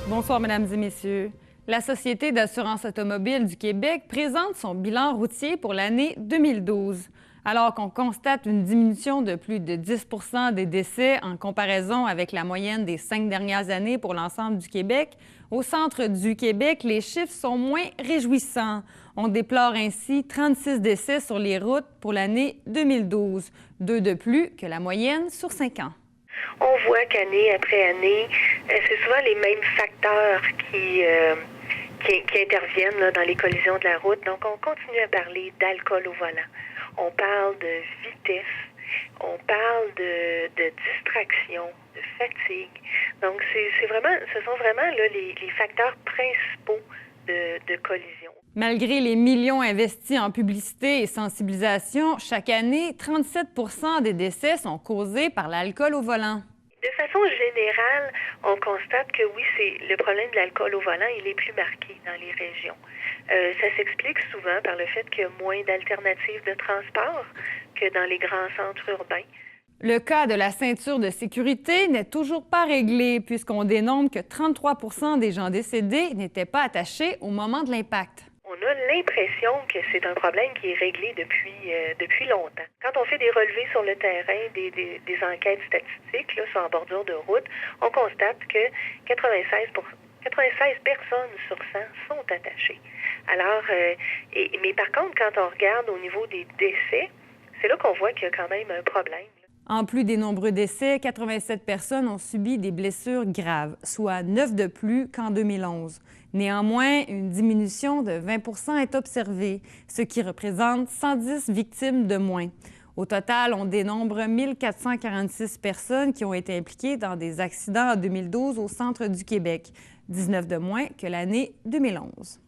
Bonsoir, Mesdames et Messieurs. La Société d'assurance automobile du Québec présente son bilan routier pour l'année 2012. Alors qu'on constate une diminution de plus de 10 des décès en comparaison avec la moyenne des 5 dernières années pour l'ensemble du Québec, au centre du Québec, les chiffres sont moins réjouissants. On déplore ainsi 36 décès sur les routes pour l'année 2012, 2 de plus que la moyenne sur 5 ans. On voit qu'année après année, c'est souvent les mêmes facteurs qui interviennent là, dans les collisions de la route. Donc, on continue à parler d'alcool au volant. On parle de vitesse. On parle de distraction, de fatigue. Donc, ce sont vraiment là, les facteurs principaux de collision. Malgré les millions investis en publicité et sensibilisation, chaque année, 37 des décès sont causés par l'alcool au volant. De façon générale, on constate que oui, le problème de l'alcool au volant, il est plus marqué dans les régions. Ça s'explique souvent par le fait qu'il y a moins d'alternatives de transport que dans les grands centres urbains. Le cas de la ceinture de sécurité n'est toujours pas réglé puisqu'on dénombre que 33 des gens décédés n'étaient pas attachés au moment de l'impact. On a l'impression que c'est un problème qui est réglé depuis longtemps. Quand on fait des relevés sur le terrain, des enquêtes statistiques là, sur en bordure de route, on constate que 96 personnes sur 100 sont attachées. Alors, mais par contre, quand on regarde au niveau des décès, c'est là qu'on voit qu'il y a quand même un problème. En plus des nombreux décès, 87 personnes ont subi des blessures graves, soit 9 de plus qu'en 2011. Néanmoins, une diminution de 20 est observée, ce qui représente 110 victimes de moins. Au total, on dénombre 1446 personnes qui ont été impliquées dans des accidents en 2012 au centre du Québec, 19 de moins que l'année 2011.